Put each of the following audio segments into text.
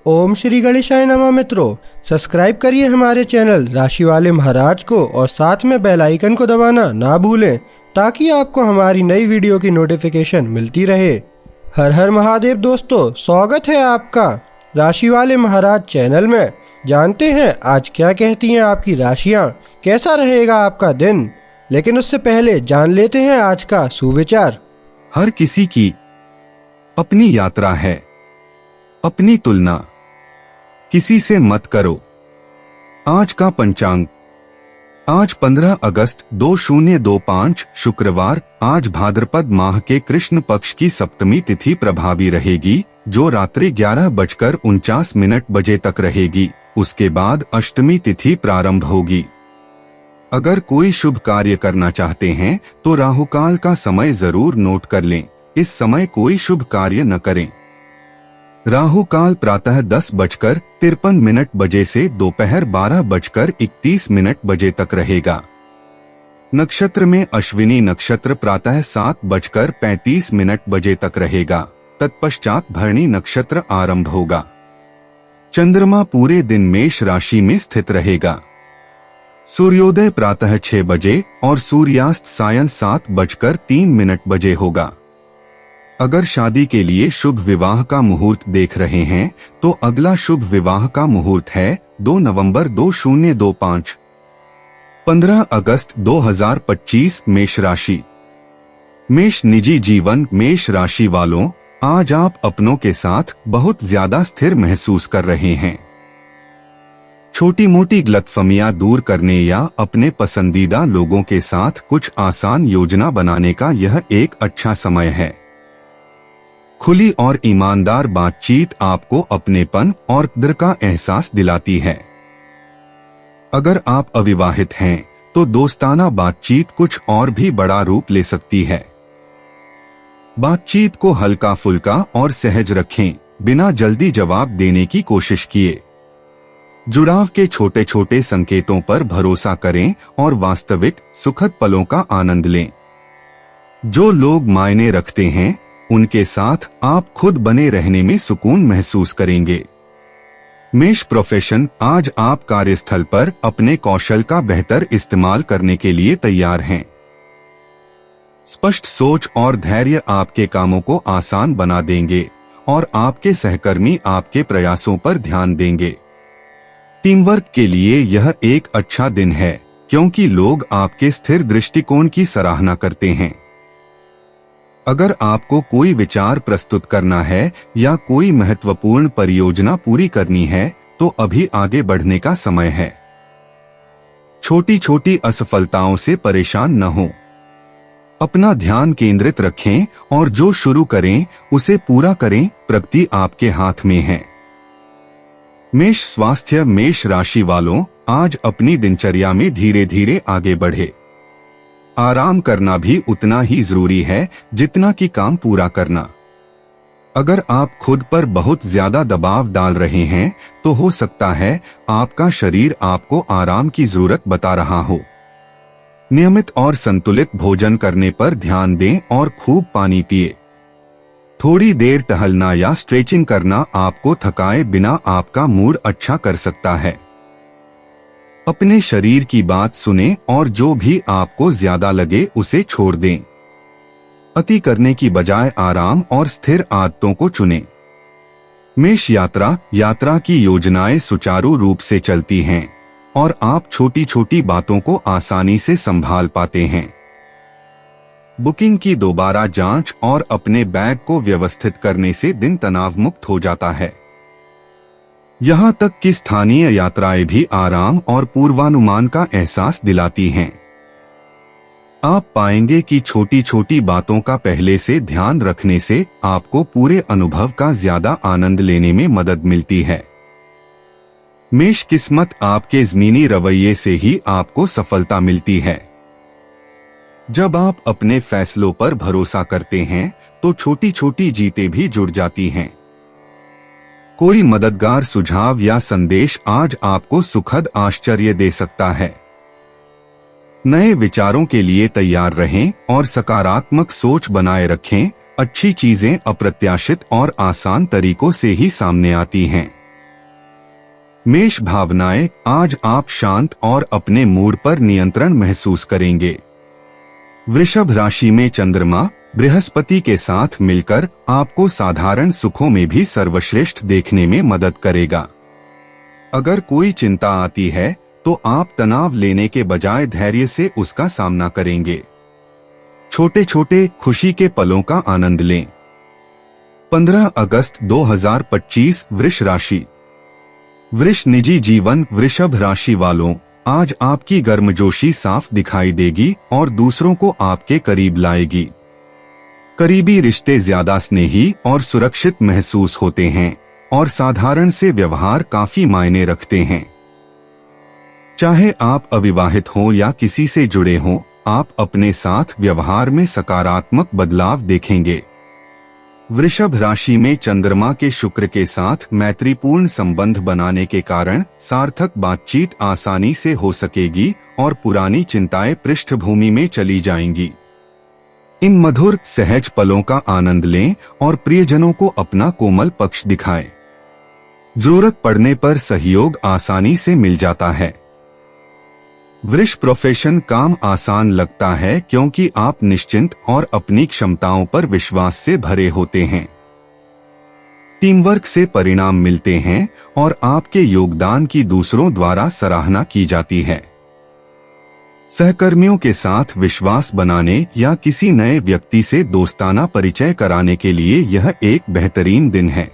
ओम श्री गणेशाय नमः। मित्रों, सब्सक्राइब करिए हमारे चैनल राशि वाले महाराज को और साथ में बेल आइकन को दबाना ना भूलें ताकि आपको हमारी नई वीडियो की नोटिफिकेशन मिलती रहे। हर हर महादेव दोस्तों, स्वागत है आपका राशि वाले महाराज चैनल में। जानते हैं आज क्या कहती हैं आपकी राशियां, कैसा रहेगा आपका दिन। लेकिन उससे पहले जान लेते हैं आज का सुविचार। हर किसी की अपनी यात्रा है, अपनी तुलना किसी से मत करो। आज का पंचांग, आज 15 अगस्त 2025 शुक्रवार। आज भाद्रपद माह के कृष्ण पक्ष की सप्तमी तिथि प्रभावी रहेगी, जो रात्रि 11:49 बजे तक रहेगी। उसके बाद अष्टमी तिथि प्रारंभ होगी। अगर कोई शुभ कार्य करना चाहते हैं तो राहुकाल का समय जरूर नोट कर लें। इस समय कोई शुभ कार्य न करें। राहु काल प्रातः 10:53 बजे से दोपहर 12:31 बजे तक रहेगा। नक्षत्र में अश्विनी नक्षत्र प्रातः 7:35 बजे तक रहेगा। तत्पश्चात भरणी नक्षत्र आरंभ होगा। चंद्रमा पूरे दिन मेष राशि में स्थित रहेगा। सूर्योदय प्रातः 6 बजे और सूर्यास्त सायं 7:03 बजे होगा। अगर शादी के लिए शुभ विवाह का मुहूर्त देख रहे हैं तो अगला शुभ विवाह का मुहूर्त है 2 नवंबर 2025। 15 अगस्त 2025 मेष राशि। मेष निजी जीवन। मेष राशि वालों, आज आप अपनों के साथ बहुत ज्यादा स्थिर महसूस कर रहे हैं। छोटी मोटी गलतफहमियां दूर करने या अपने पसंदीदा लोगों के साथ कुछ आसान योजना बनाने का यह एक अच्छा समय है। खुली और ईमानदार बातचीत आपको अपनेपन और कद्र का एहसास दिलाती है। अगर आप अविवाहित हैं तो दोस्ताना बातचीत कुछ और भी बड़ा रूप ले सकती है। बातचीत को हल्का फुल्का और सहज रखें, बिना जल्दी जवाब देने की कोशिश किए। जुड़ाव के छोटे छोटे संकेतों पर भरोसा करें और वास्तविक सुखद पलों का आनंद लें। जो लोग मायने रखते हैं उनके साथ आप खुद बने रहने में सुकून महसूस करेंगे। मेष प्रोफेशन। आज आप कार्यस्थल पर अपने कौशल का बेहतर इस्तेमाल करने के लिए तैयार हैं। स्पष्ट सोच और धैर्य आपके कामों को आसान बना देंगे और आपके सहकर्मी आपके प्रयासों पर ध्यान देंगे। टीम वर्क के लिए यह एक अच्छा दिन है क्योंकि लोग आपके स्थिर दृष्टिकोण की सराहना करते हैं। अगर आपको कोई विचार प्रस्तुत करना है या कोई महत्वपूर्ण परियोजना पूरी करनी है तो अभी आगे बढ़ने का समय है। छोटी छोटी असफलताओं से परेशान न हो। अपना ध्यान केंद्रित रखें और जो शुरू करें उसे पूरा करें। प्रगति आपके हाथ में है। मेष स्वास्थ्य। मेष राशि वालों, आज अपनी दिनचर्या में धीरे धीरे आगे बढ़े। आराम करना भी उतना ही जरूरी है जितना कि काम पूरा करना। अगर आप खुद पर बहुत ज्यादा दबाव डाल रहे हैं तो हो सकता है आपका शरीर आपको आराम की जरूरत बता रहा हो। नियमित और संतुलित भोजन करने पर ध्यान दें और खूब पानी पिए। थोड़ी देर टहलना या स्ट्रेचिंग करना आपको थकाए बिना आपका मूड अच्छा कर सकता है। अपने शरीर की बात सुनें और जो भी आपको ज्यादा लगे उसे छोड़ दें। अति करने की बजाय आराम और स्थिर आदतों को चुनें। मेष यात्रा। यात्रा की योजनाएं सुचारू रूप से चलती हैं और आप छोटी छोटी बातों को आसानी से संभाल पाते हैं। बुकिंग की दोबारा जांच और अपने बैग को व्यवस्थित करने से दिन तनाव मुक्त हो जाता है। यहाँ तक कि स्थानीय यात्राएं भी आराम और पूर्वानुमान का एहसास दिलाती हैं। आप पाएंगे कि छोटी छोटी बातों का पहले से ध्यान रखने से आपको पूरे अनुभव का ज्यादा आनंद लेने में मदद मिलती है। मेष किस्मत। आपके ज़मीनी रवैये से ही आपको सफलता मिलती है। जब आप अपने फैसलों पर भरोसा करते हैं तो छोटी छोटी जीतें भी जुड़ जाती हैं। कोई मददगार सुझाव या संदेश आज आपको सुखद आश्चर्य दे सकता है। नए विचारों के लिए तैयार रहें और सकारात्मक सोच बनाए रखें। अच्छी चीजें अप्रत्याशित और आसान तरीकों से ही सामने आती हैं। मेष भावनाएं, आज आप शांत और अपने मूड पर नियंत्रण महसूस करेंगे। वृषभ राशि में चंद्रमा बृहस्पति के साथ मिलकर आपको साधारण सुखों में भी सर्वश्रेष्ठ देखने में मदद करेगा। अगर कोई चिंता आती है तो आप तनाव लेने के बजाय धैर्य से उसका सामना करेंगे। छोटे छोटे खुशी के पलों का आनंद लें। 15 अगस्त 2025 वृष राशि। वृष निजी जीवन। वृषभ राशि वालों, आज आपकी गर्मजोशी साफ दिखाई देगी और दूसरों को आपके करीब लाएगी। करीबी रिश्ते ज्यादा स्नेही और सुरक्षित महसूस होते हैं और साधारण से व्यवहार काफी मायने रखते हैं। चाहे आप अविवाहित हों या किसी से जुड़े हों, आप अपने साथ व्यवहार में सकारात्मक बदलाव देखेंगे। वृषभ राशि में चंद्रमा के शुक्र के साथ मैत्रीपूर्ण संबंध बनाने के कारण सार्थक बातचीत आसानी से हो सकेगी और पुरानी चिंताएं पृष्ठभूमि में चली जाएंगी। इन मधुर सहज पलों का आनंद लें और प्रियजनों को अपना कोमल पक्ष दिखाएं। जरूरत पड़ने पर सहयोग आसानी से मिल जाता है। वृष प्रोफेशन काम आसान लगता है क्योंकि आप निश्चिंत और अपनी क्षमताओं पर विश्वास से भरे होते हैं। टीम वर्क से परिणाम मिलते हैं और आपके योगदान की दूसरों द्वारा सराहना की जाती है। सहकर्मियों के साथ विश्वास बनाने या किसी नए व्यक्ति से दोस्ताना परिचय कराने के लिए यह एक बेहतरीन दिन है।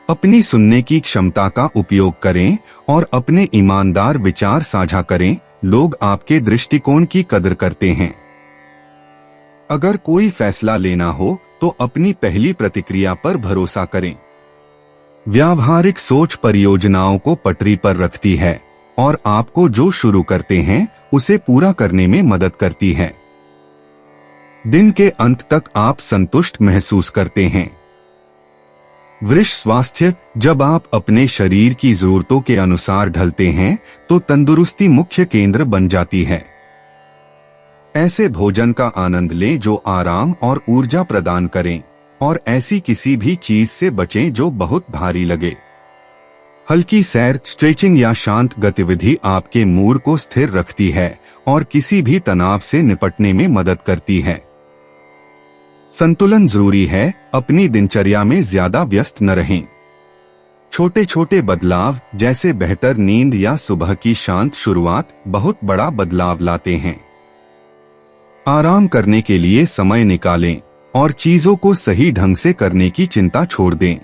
अपनी सुनने की क्षमता का उपयोग करें और अपने ईमानदार विचार साझा करें। लोग आपके दृष्टिकोण की कदर करते हैं। अगर कोई फैसला लेना हो तो अपनी पहली प्रतिक्रिया पर भरोसा करें। व्यावहारिक सोच परियोजनाओं को पटरी पर रखती है और आपको जो शुरू करते हैं उसे पूरा करने में मदद करती है। दिन के अंत तक आप संतुष्ट महसूस करते हैं। वृष स्वास्थ्य। जब आप अपने शरीर की जरूरतों के अनुसार ढलते हैं तो तंदुरुस्ती मुख्य केंद्र बन जाती है। ऐसे भोजन का आनंद लें जो आराम और ऊर्जा प्रदान करें और ऐसी किसी भी चीज से बचें जो बहुत भारी लगे। हल्की सैर, स्ट्रेचिंग या शांत गतिविधि आपके मूड को स्थिर रखती है और किसी भी तनाव से निपटने में मदद करती है। संतुलन जरूरी है, अपनी दिनचर्या में ज्यादा व्यस्त न रहें। छोटे छोटे बदलाव जैसे बेहतर नींद या सुबह की शांत शुरुआत बहुत बड़ा बदलाव लाते हैं। आराम करने के लिए समय निकालें और चीजों को सही ढंग से करने की चिंता छोड़ दें।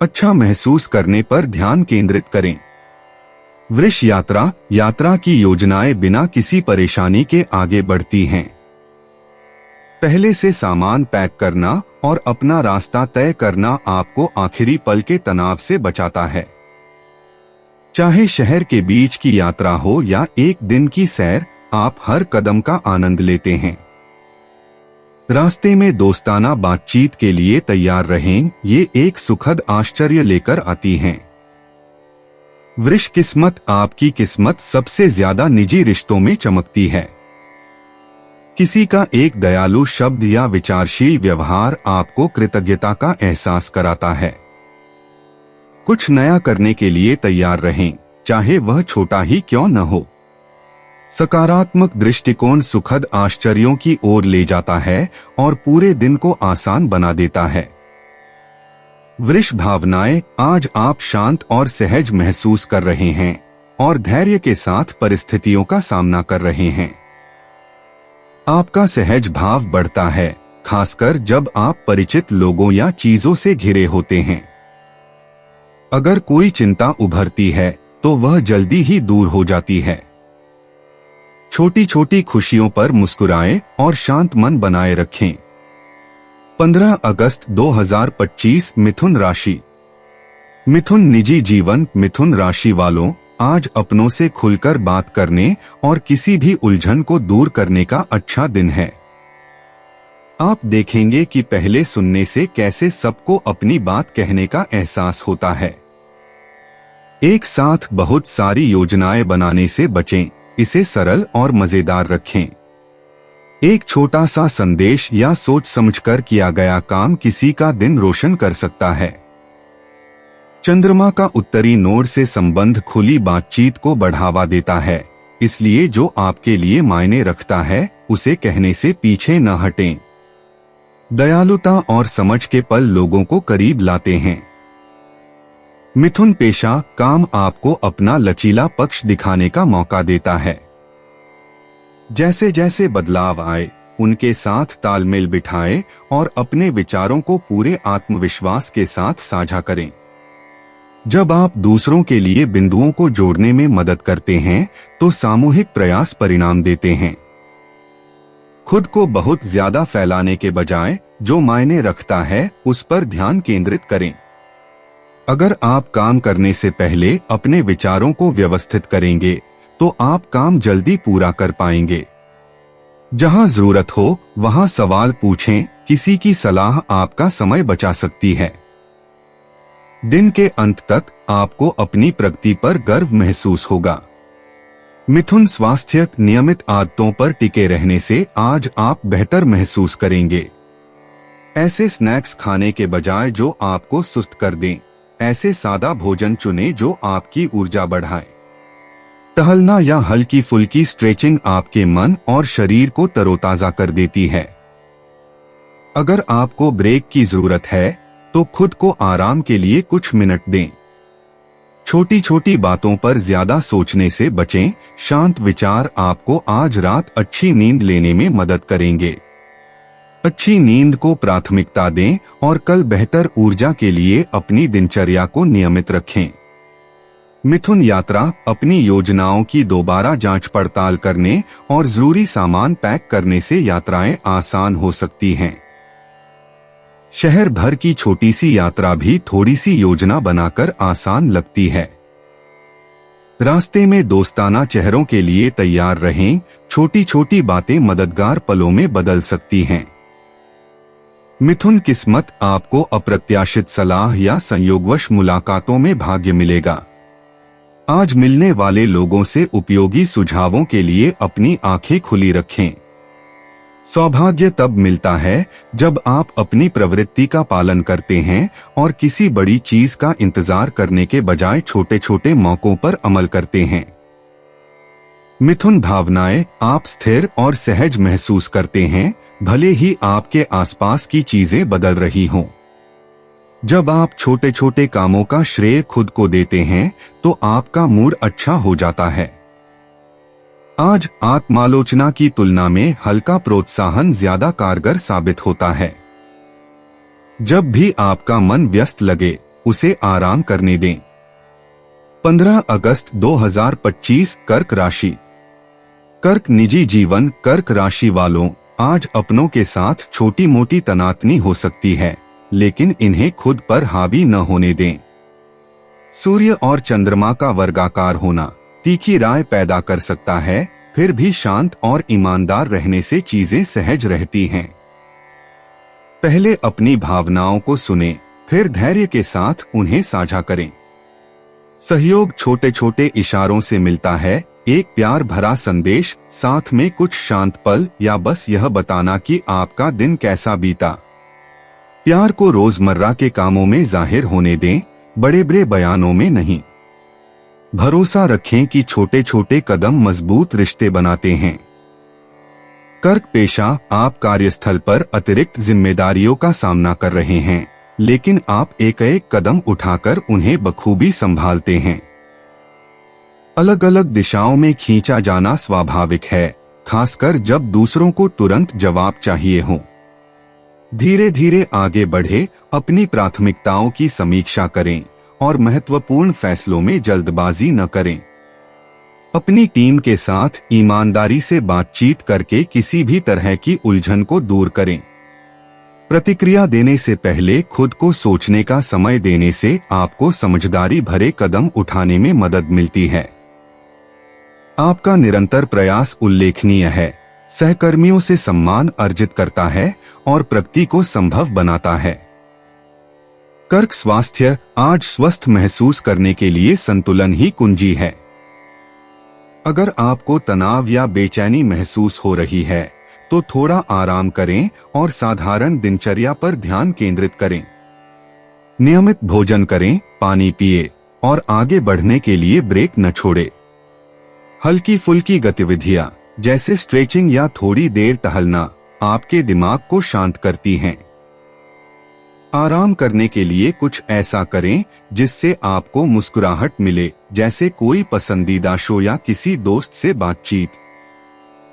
अच्छा महसूस करने पर ध्यान केंद्रित करें। वृष यात्रा की योजनाएं बिना किसी परेशानी के आगे बढ़ती हैं। पहले से सामान पैक करना और अपना रास्ता तय करना आपको आखिरी पल के तनाव से बचाता है। चाहे शहर के बीच की यात्रा हो या एक दिन की सैर, आप हर कदम का आनंद लेते हैं। रास्ते में दोस्ताना बातचीत के लिए तैयार रहें, ये एक सुखद आश्चर्य लेकर आती हैं। वृष किस्मत। आपकी किस्मत सबसे ज्यादा निजी रिश्तों में चमकती है। किसी का एक दयालु शब्द या विचारशील व्यवहार आपको कृतज्ञता का एहसास कराता है। कुछ नया करने के लिए तैयार रहें, चाहे वह छोटा ही क्यों न हो। सकारात्मक दृष्टिकोण सुखद आश्चर्यों की ओर ले जाता है और पूरे दिन को आसान बना देता है। वृष भावनाएं। आज आप शांत और सहज महसूस कर रहे हैं और धैर्य के साथ परिस्थितियों का सामना कर रहे हैं। आपका सहज भाव बढ़ता है, खासकर जब आप परिचित लोगों या चीजों से घिरे होते हैं। अगर कोई चिंता उभरती है तो वह जल्दी ही दूर हो जाती है। छोटी छोटी खुशियों पर मुस्कुराएं और शांत मन बनाए रखें। 15 अगस्त 2025 मिथुन राशि। मिथुन निजी जीवन। मिथुन राशि वालों, आज अपनों से खुलकर बात करने और किसी भी उलझन को दूर करने का अच्छा दिन है। आप देखेंगे कि पहले सुनने से कैसे सबको अपनी बात कहने का एहसास होता है। एक साथ बहुत सारी योजनाएं बनाने से बचें, इसे सरल और मजेदार रखें। एक छोटा सा संदेश या सोच समझकर किया गया काम किसी का दिन रोशन कर सकता है। चंद्रमा का उत्तरी नोड से संबंध खुली बातचीत को बढ़ावा देता है, इसलिए जो आपके लिए मायने रखता है उसे कहने से पीछे न हटें। दयालुता और समझ के पल लोगों को करीब लाते हैं। मिथुन पेशा काम आपको अपना लचीला पक्ष दिखाने का मौका देता है। जैसे जैसे बदलाव आए उनके साथ तालमेल बिठाएं और अपने विचारों को पूरे आत्मविश्वास के साथ साझा करें। जब आप दूसरों के लिए बिंदुओं को जोड़ने में मदद करते हैं तो सामूहिक प्रयास परिणाम देते हैं। खुद को बहुत ज्यादा फैलाने के बजाय जो मायने रखता है उस पर ध्यान केंद्रित करें। अगर आप काम करने से पहले अपने विचारों को व्यवस्थित करेंगे तो आप काम जल्दी पूरा कर पाएंगे। जहां जरूरत हो वहां सवाल पूछें, किसी की सलाह आपका समय बचा सकती है। दिन के अंत तक आपको अपनी प्रगति पर गर्व महसूस होगा। मिथुन स्वास्थ्य नियमित आदतों पर टिके रहने से आज आप बेहतर महसूस करेंगे। ऐसे स्नैक्स खाने के बजाय जो आपको सुस्त कर दें, ऐसे सादा भोजन चुनें जो आपकी ऊर्जा बढ़ाए। टहलना या हल्की फुल्की स्ट्रेचिंग आपके मन और शरीर को तरोताजा कर देती है। अगर आपको ब्रेक की जरूरत है तो खुद को आराम के लिए कुछ मिनट दें। छोटी छोटी बातों पर ज्यादा सोचने से बचें। शांत विचार आपको आज रात अच्छी नींद लेने में मदद करेंगे। अच्छी नींद को प्राथमिकता दें और कल बेहतर ऊर्जा के लिए अपनी दिनचर्या को नियमित रखें। मिथुन यात्रा अपनी योजनाओं की दोबारा जांच पड़ताल करने और जरूरी सामान पैक करने से यात्राएं आसान हो सकती हैं। शहर भर की छोटी सी यात्रा भी थोड़ी सी योजना बनाकर आसान लगती है। रास्ते में दोस्ताना चेहरों के लिए तैयार रहें। छोटी छोटी बातें मददगार पलों में बदल सकती हैं। मिथुन किस्मत आपको अप्रत्याशित सलाह या संयोगवश मुलाकातों में भाग्य मिलेगा। आज मिलने वाले लोगों से उपयोगी सुझावों के लिए अपनी आंखें खुली रखें। सौभाग्य तब मिलता है जब आप अपनी प्रवृत्ति का पालन करते हैं और किसी बड़ी चीज का इंतजार करने के बजाय छोटे छोटे मौकों पर अमल करते हैं। मिथुन भावनाएं आप स्थिर और सहज महसूस करते हैं, भले ही आपके आसपास की चीजें बदल रही हों। जब आप छोटे छोटे कामों का श्रेय खुद को देते हैं तो आपका मूड अच्छा हो जाता है। आज आत्मालोचना की तुलना में हल्का प्रोत्साहन ज्यादा कारगर साबित होता है। जब भी आपका मन व्यस्त लगे उसे आराम करने दें। 15 अगस्त 2025 कर्क राशि। कर्क निजी जीवन। कर्क राशि वालों, आज अपनों के साथ छोटी मोटी तनातनी हो सकती है, लेकिन इन्हें खुद पर हावी न होने दें। सूर्य और चंद्रमा का वर्गाकार होना तीखी राय पैदा कर सकता है, फिर भी शांत और ईमानदार रहने से चीजें सहज रहती हैं। पहले अपनी भावनाओं को सुनें, फिर धैर्य के साथ उन्हें साझा करें। सहयोग छोटे छोटे इशारों से मिलता है। एक प्यार भरा संदेश, साथ में कुछ शांत पल या बस यह बताना कि आपका दिन कैसा बीता। प्यार को रोजमर्रा के कामों में जाहिर होने दें, बड़े बड़े बयानों में नहीं। भरोसा रखें कि छोटे छोटे कदम मजबूत रिश्ते बनाते हैं। कर्क पेशा, आप कार्यस्थल पर अतिरिक्त जिम्मेदारियों का सामना कर रहे हैं, लेकिन आप एक एक कदम उठाकर उन्हें बखूबी संभालते हैं। अलग अलग दिशाओं में खींचा जाना स्वाभाविक है, खासकर जब दूसरों को तुरंत जवाब चाहिए हो। धीरे धीरे आगे बढ़े, अपनी प्राथमिकताओं की समीक्षा करें और महत्वपूर्ण फैसलों में जल्दबाजी न करें। अपनी टीम के साथ ईमानदारी से बातचीत करके किसी भी तरह की उलझन को दूर करें। प्रतिक्रिया देने से पहले खुद को सोचने का समय देने से आपको समझदारी भरे कदम उठाने में मदद मिलती है। आपका निरंतर प्रयास उल्लेखनीय है, सहकर्मियों से सम्मान अर्जित करता है और प्रगति को संभव बनाता है। कर्क स्वास्थ्य, आज स्वस्थ महसूस करने के लिए संतुलन ही कुंजी है। अगर आपको तनाव या बेचैनी महसूस हो रही है तो थोड़ा आराम करें और साधारण दिनचर्या पर ध्यान केंद्रित करें। नियमित भोजन करें, पानी पिए और आगे बढ़ने के लिए ब्रेक न छोड़े। हल्की फुल्की गतिविधियां जैसे स्ट्रेचिंग या थोड़ी देर टहलना आपके दिमाग को शांत करती हैं। आराम करने के लिए कुछ ऐसा करें जिससे आपको मुस्कुराहट मिले, जैसे कोई पसंदीदा शो या किसी दोस्त से बातचीत।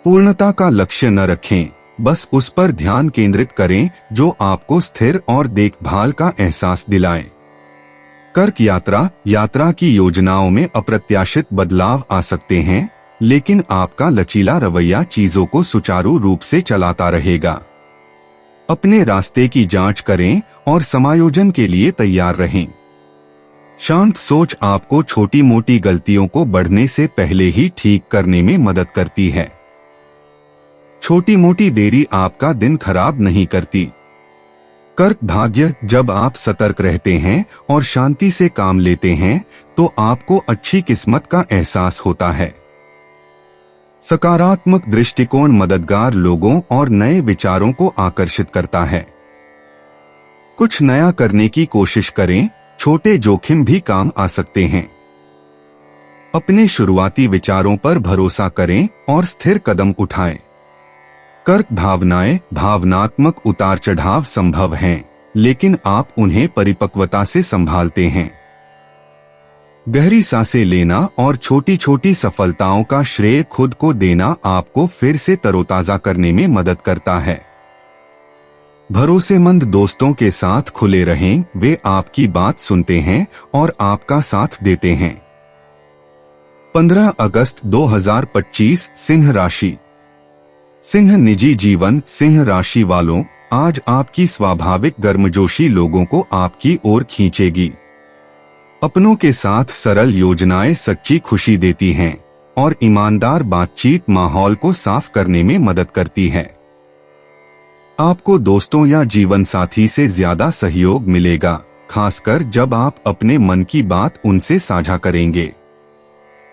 पूर्णता का लक्ष्य न रखें, बस उस पर ध्यान केंद्रित करें जो आपको स्थिर और देखभाल का एहसास दिलाए। कर्क यात्रा की योजनाओं में अप्रत्याशित बदलाव आ सकते हैं, लेकिन आपका लचीला रवैया चीजों को सुचारू रूप से चलाता रहेगा। अपने रास्ते की जांच करें और समायोजन के लिए तैयार रहें। शांत सोच आपको छोटी मोटी गलतियों को बढ़ने से पहले ही ठीक करने में मदद करती है। छोटी मोटी देरी आपका दिन खराब नहीं करती। कर्क भाग्य जब आप सतर्क रहते हैं और शांति से काम लेते हैं तो आपको अच्छी किस्मत का एहसास होता है। सकारात्मक दृष्टिकोण मददगार लोगों और नए विचारों को आकर्षित करता है। कुछ नया करने की कोशिश करें, छोटे जोखिम भी काम आ सकते हैं। अपने शुरुआती विचारों पर भरोसा करें और स्थिर कदम उठाएं। कर्क भावनात्मक उतार चढ़ाव संभव हैं, लेकिन आप उन्हें परिपक्वता से संभालते हैं। गहरी सांसें लेना और छोटी छोटी सफलताओं का श्रेय खुद को देना आपको फिर से तरोताजा करने में मदद करता है। भरोसेमंद दोस्तों के साथ खुले रहें, वे आपकी बात सुनते हैं और आपका साथ देते हैं। 15 अगस्त 2025 सिंह राशि। सिंह निजी जीवन। सिंह राशि वालों, आज आपकी स्वाभाविक गर्मजोशी लोगों को आपकी ओर खींचेगी। अपनों के साथ सरल योजनाएं सच्ची खुशी देती हैं और ईमानदार बातचीत माहौल को साफ करने में मदद करती है। आपको दोस्तों या जीवन साथी से ज्यादा सहयोग मिलेगा, खासकर जब आप अपने मन की बात उनसे साझा करेंगे।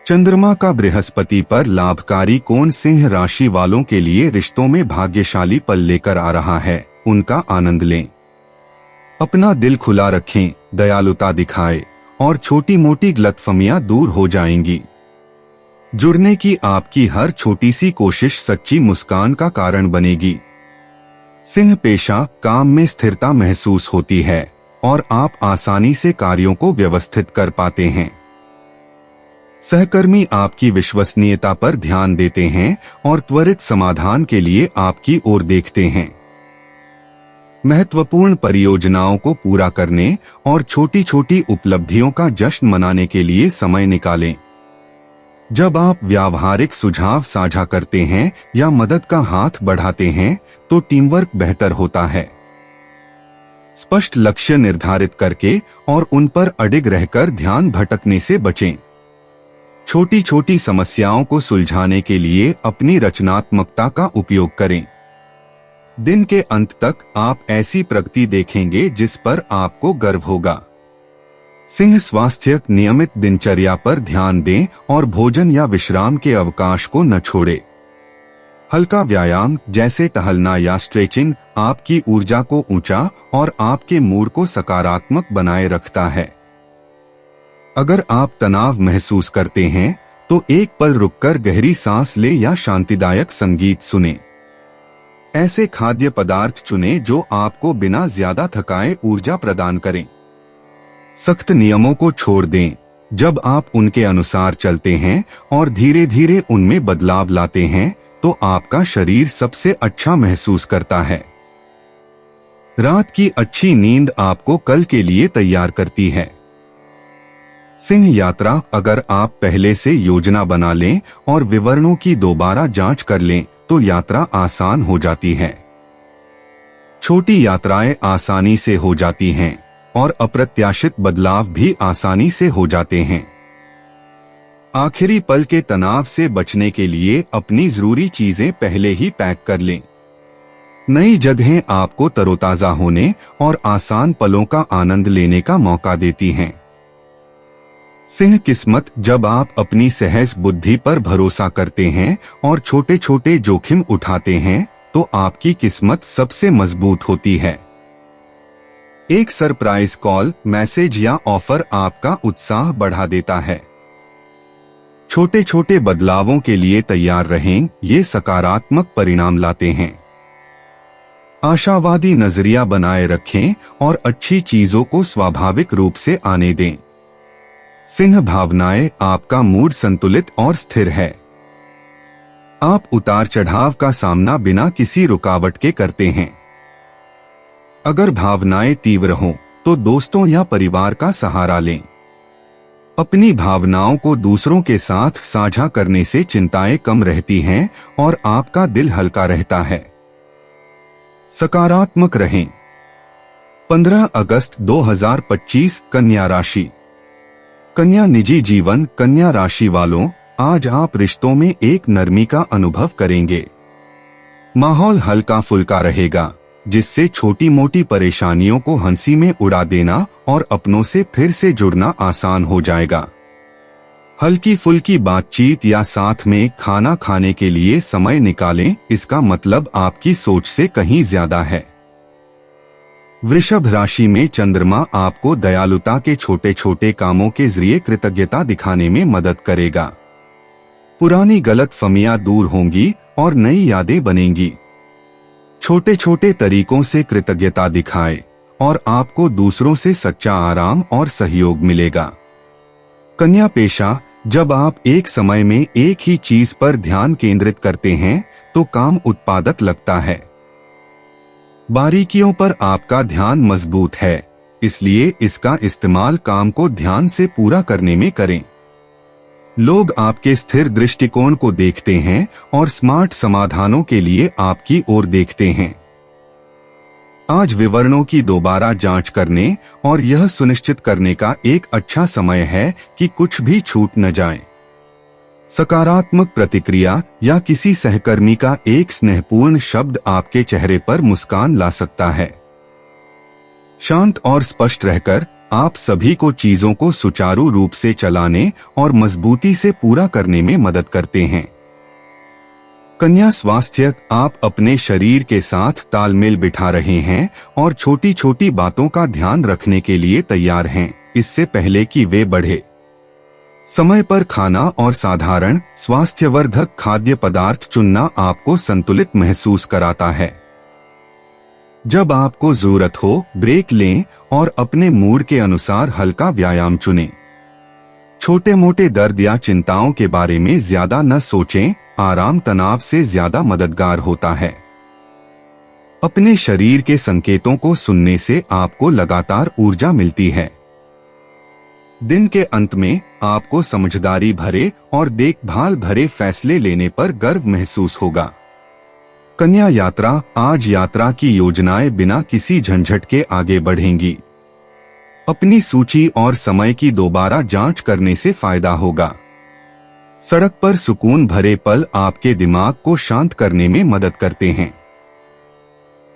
चंद्रमा का बृहस्पति पर लाभकारी कोण सिंह राशि वालों के लिए रिश्तों में भाग्यशाली पल लेकर आ रहा है, उनका आनंद लें। अपना दिल खुला रखें, दयालुता दिखाएं और छोटी मोटी गलतफहमियां दूर हो जाएंगी। जुड़ने की आपकी हर छोटी सी कोशिश सच्ची मुस्कान का कारण बनेगी। सिंह पेशा। काम में स्थिरता महसूस होती है और आप आसानी से कार्यों को व्यवस्थित कर पाते हैं। सहकर्मी आपकी विश्वसनीयता पर ध्यान देते हैं और त्वरित समाधान के लिए आपकी ओर देखते हैं। महत्वपूर्ण परियोजनाओं को पूरा करने और छोटी छोटी उपलब्धियों का जश्न मनाने के लिए समय निकालें। जब आप व्यावहारिक सुझाव साझा करते हैं या मदद का हाथ बढ़ाते हैं तो टीमवर्क बेहतर होता है। स्पष्ट लक्ष्य निर्धारित करके और उन पर अडिग रहकर ध्यान भटकने से बचें। छोटी छोटी समस्याओं को सुलझाने के लिए अपनी रचनात्मकता का उपयोग करें। दिन के अंत तक आप ऐसी प्रगति देखेंगे जिस पर आपको गर्व होगा। सिंह स्वास्थ्य। नियमित दिनचर्या पर ध्यान दें और भोजन या विश्राम के अवकाश को न छोड़ें। हल्का व्यायाम जैसे टहलना या स्ट्रेचिंग आपकी ऊर्जा को ऊंचा और आपके मूड को सकारात्मक बनाए रखता है। अगर आप तनाव महसूस करते हैं तो एक पल रुककर गहरी सांस लें या शांतिदायक संगीत सुनें। ऐसे खाद्य पदार्थ चुनें जो आपको बिना ज्यादा थकाए ऊर्जा प्रदान करें। सख्त नियमों को छोड़ दें। जब आप उनके अनुसार चलते हैं और धीरे धीरे उनमें बदलाव लाते हैं तो आपका शरीर सबसे अच्छा महसूस करता है। रात की अच्छी नींद आपको कल के लिए तैयार करती है। सिंह यात्रा। अगर आप पहले से योजना बना लें और विवरणों की दोबारा जांच कर लें तो यात्रा आसान हो जाती है। छोटी यात्राएं आसानी से हो जाती हैं और अप्रत्याशित बदलाव भी आसानी से हो जाते हैं। आखिरी पल के तनाव से बचने के लिए अपनी जरूरी चीजें पहले ही पैक कर लें। नई जगहें आपको तरोताजा होने और आसान पलों का आनंद लेने का मौका देती हैं। सिंह किस्मत। जब आप अपनी सहज बुद्धि पर भरोसा करते हैं और छोटे छोटे जोखिम उठाते हैं तो आपकी किस्मत सबसे मजबूत होती है। एक सरप्राइज कॉल, मैसेज या ऑफर आपका उत्साह बढ़ा देता है। छोटे छोटे बदलावों के लिए तैयार रहें, ये सकारात्मक परिणाम लाते हैं। आशावादी नजरिया बनाए रखें और अच्छी चीजों को स्वाभाविक रूप से आने दें। सिंह भावनाएं, आपका मूड संतुलित और स्थिर है। आप उतार चढ़ाव का सामना बिना किसी रुकावट के करते हैं। अगर भावनाएं तीव्र हों तो दोस्तों या परिवार का सहारा लें। अपनी भावनाओं को दूसरों के साथ साझा करने से चिंताएं कम रहती हैं और आपका दिल हल्का रहता है। सकारात्मक रहें। 15 अगस्त 2025 कन्या राशि। कन्या निजी जीवन। कन्या राशि वालों, आज आप रिश्तों में एक नरमी का अनुभव करेंगे। माहौल हल्का फुल्का रहेगा, जिससे छोटी मोटी परेशानियों को हंसी में उड़ा देना और अपनों से फिर से जुड़ना आसान हो जाएगा। हल्की फुल्की बातचीत या साथ में खाना खाने के लिए समय निकालें, इसका मतलब आपकी सोच से कहीं ज्यादा है। वृषभ राशि में चंद्रमा आपको दयालुता के छोटे छोटे कामों के जरिए कृतज्ञता दिखाने में मदद करेगा। पुरानी गलतफहमियां दूर होंगी और नई यादें बनेंगी। छोटे छोटे तरीकों से कृतज्ञता दिखाएं और आपको दूसरों से सच्चा आराम और सहयोग मिलेगा। कन्या पेशा। जब आप एक समय में एक ही चीज पर ध्यान केंद्रित करते हैं तो काम उत्पादक लगता है। बारीकियों पर आपका ध्यान मजबूत है, इसलिए इसका इस्तेमाल काम को ध्यान से पूरा करने में करें। लोग आपके स्थिर दृष्टिकोण को देखते हैं और स्मार्ट समाधानों के लिए आपकी ओर देखते हैं। आज विवरणों की दोबारा जांच करने और यह सुनिश्चित करने का एक अच्छा समय है कि कुछ भी छूट न जाए। सकारात्मक प्रतिक्रिया या किसी सहकर्मी का एक स्नेहपूर्ण शब्द आपके चेहरे पर मुस्कान ला सकता है। शांत और स्पष्ट रहकर आप सभी को चीजों को सुचारू रूप से चलाने और मजबूती से पूरा करने में मदद करते हैं। कन्या स्वास्थ्य। आप अपने शरीर के साथ तालमेल बिठा रहे हैं और छोटी छोटी बातों का ध्यान रखने के लिए तैयार हैं, इससे पहले कि वे बढ़े। समय पर खाना और साधारण स्वास्थ्यवर्धक खाद्य पदार्थ चुनना आपको संतुलित महसूस कराता है। जब आपको जरूरत हो, ब्रेक लें और अपने मूड के अनुसार हल्का व्यायाम चुनें। छोटे मोटे दर्द या चिंताओं के बारे में ज्यादा न सोचें, आराम तनाव से ज्यादा मददगार होता है। अपने शरीर के संकेतों को सुनने से आपको लगातार ऊर्जा मिलती है। दिन के अंत में आपको समझदारी भरे और देखभाल भरे फैसले लेने पर गर्व महसूस होगा। कन्या यात्रा। आज यात्रा की योजनाएं बिना किसी झंझट के आगे बढ़ेंगी। अपनी सूची और समय की दोबारा जांच करने से फायदा होगा। सड़क पर सुकून भरे पल आपके दिमाग को शांत करने में मदद करते हैं।